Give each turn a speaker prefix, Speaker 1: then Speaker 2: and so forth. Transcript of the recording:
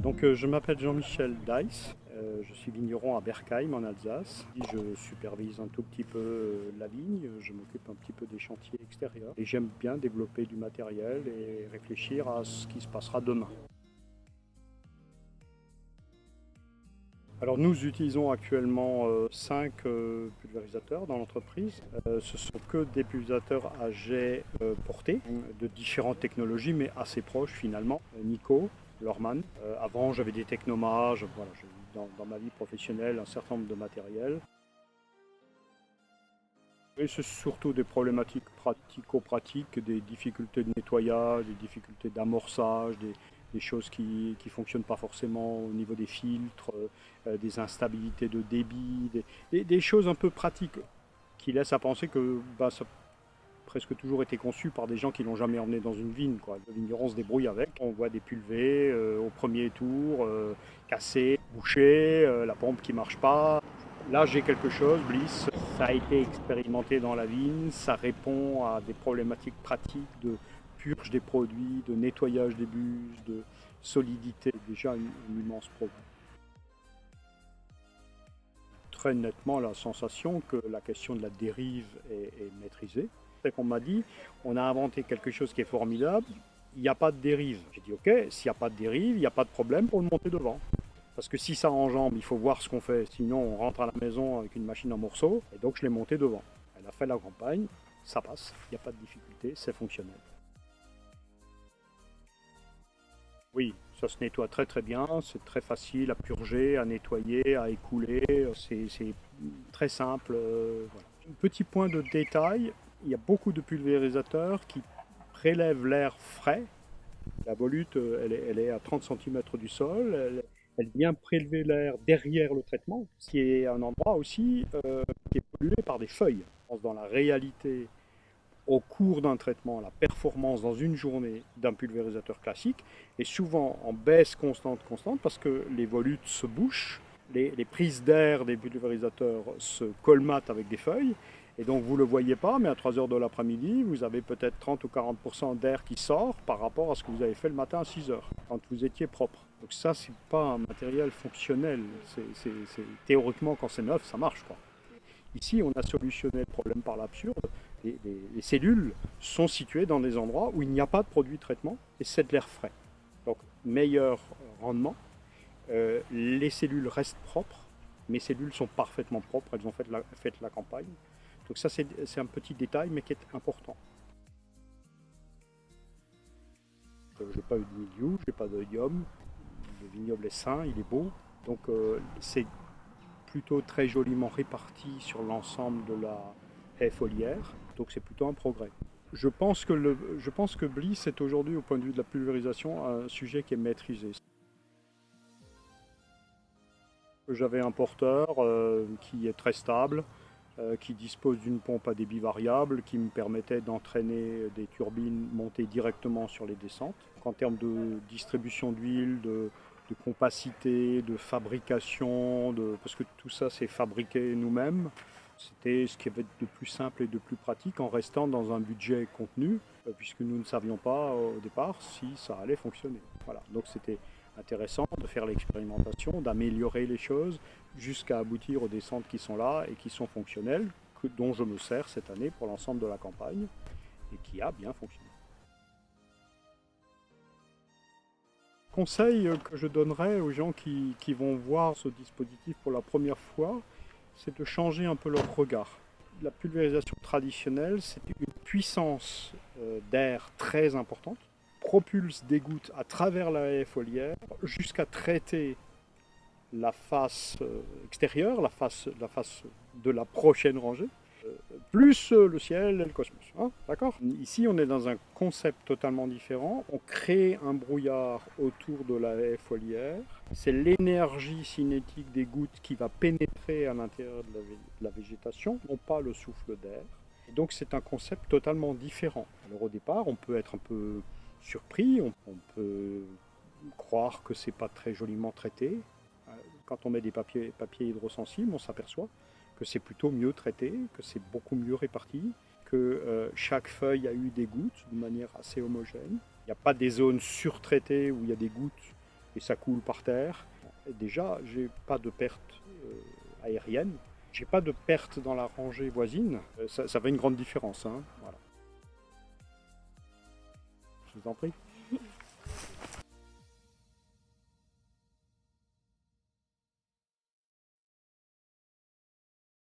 Speaker 1: Je m'appelle Jean-Michel Deiss, je suis vigneron à Berkheim en Alsace. Je supervise un tout petit peu la vigne, je m'occupe un petit peu des chantiers extérieurs et j'aime bien développer du matériel et réfléchir à ce qui se passera demain. Alors nous utilisons actuellement 5 pulvérisateurs dans l'entreprise. Ce sont que des pulvérisateurs à jet porté de différentes technologies mais assez proches finalement. Nico, Lorman. Avant j'avais des Technoma, voilà, j'ai eu dans ma vie professionnelle un certain nombre de matériel. Et c'est surtout des problématiques pratico-pratiques, des difficultés de nettoyage, des difficultés d'amorçage, des choses qui ne fonctionnent pas forcément au niveau des filtres, des instabilités de débit, des choses un peu pratiques qui laissent à penser que ça a presque toujours été conçu par des gens qui l'ont jamais emmené dans une vigne, quoi. Le vigneron se débrouille avec. On voit des pulvées au premier tour, cassées, bouchées, la pompe qui marche pas. Là, j'ai quelque chose, Bliss. Ça a été expérimenté dans la vigne. Ça répond à des problématiques pratiques de purge des produits, de nettoyage des bûches, de solidité. Déjà une immense progrès. Très nettement la sensation que la question de la dérive est maîtrisée. C'est qu'on m'a dit, on a inventé quelque chose qui est formidable, il n'y a pas de dérive. J'ai dit, ok, s'il n'y a pas de dérive, il n'y a pas de problème pour le monter devant. Parce que si ça enjambe, il faut voir ce qu'on fait. Sinon, on rentre à la maison avec une machine en morceaux. Et donc, je l'ai monté devant. Elle a fait la campagne, ça passe, il n'y a pas de difficulté, c'est fonctionnel. Oui, ça se nettoie très très bien, c'est très facile à purger, à nettoyer, à écouler, c'est très simple. Voilà. Petit point de détail, il y a beaucoup de pulvérisateurs qui prélèvent l'air frais. La volute, elle est à 30 cm du sol, elle vient prélever l'air derrière le traitement, ce qui est un endroit aussi qui est pollué par des feuilles. Dans la réalité, au cours d'un traitement, la performance dans une journée d'un pulvérisateur classique est souvent en baisse constante, parce que les volutes se bouchent, les prises d'air des pulvérisateurs se colmatent avec des feuilles, et donc vous ne le voyez pas, mais à 3 heures de l'après-midi, vous avez peut-être 30 ou 40% d'air qui sort par rapport à ce que vous avez fait le matin à 6 heures, quand vous étiez propre. Donc ça, c'est pas un matériel fonctionnel. Théoriquement, quand c'est neuf, ça marche, quoi. Ici, on a solutionné le problème par l'absurde. Les cellules sont situées dans des endroits où il n'y a pas de produit de traitement et c'est de l'air frais. Donc, meilleur rendement. Les cellules restent propres. Mes cellules sont parfaitement propres. Elles ont fait la campagne. Donc ça, c'est un petit détail, mais qui est important. Je n'ai pas eu de mildiou, je n'ai pas d'oïdium. Le vignoble est sain, il est beau. Donc, c'est plutôt très joliment réparti sur l'ensemble de la haie foliaire, donc c'est plutôt un progrès. Je pense que Bliss est aujourd'hui, au point de vue de la pulvérisation, un sujet qui est maîtrisé. J'avais un porteur qui est très stable, qui dispose d'une pompe à débit variable, qui me permettait d'entraîner des turbines montées directement sur les descentes. En termes de distribution d'huile, de compacité, de fabrication, parce que tout ça c'est fabriqué nous-mêmes. C'était ce qui avait de plus simple et de plus pratique en restant dans un budget contenu, puisque nous ne savions pas au départ si ça allait fonctionner. Voilà, donc c'était intéressant de faire l'expérimentation, d'améliorer les choses jusqu'à aboutir aux descentes qui sont là et qui sont fonctionnelles, dont je me sers cette année pour l'ensemble de la campagne et qui a bien fonctionné. Conseil que je donnerais aux gens qui vont voir ce dispositif pour la première fois, c'est de changer un peu leur regard. La pulvérisation traditionnelle, c'est une puissance d'air très importante, propulse des gouttes à travers la haie foliaire jusqu'à traiter la face extérieure, la face de la prochaine rangée, plus le ciel et le cosmos. Hein, d'accord. Ici, on est dans un concept totalement différent. On crée un brouillard autour de la haie foliaire. C'est l'énergie cinétique des gouttes qui va pénétrer à l'intérieur de la végétation, non pas le souffle d'air. Et donc, c'est un concept totalement différent. Alors, au départ, on peut être un peu surpris, on peut croire que c'est pas très joliment traité. Quand on met des papiers hydrosensibles, on s'aperçoit que c'est plutôt mieux traité, que c'est beaucoup mieux réparti, que chaque feuille a eu des gouttes de manière assez homogène. Il n'y a pas des zones surtraitées où il y a des gouttes et ça coule par terre. Et déjà, j'ai pas de perte aérienne, j'ai pas de perte dans la rangée voisine. Ça fait une grande différence, hein. Voilà. Je vous en prie.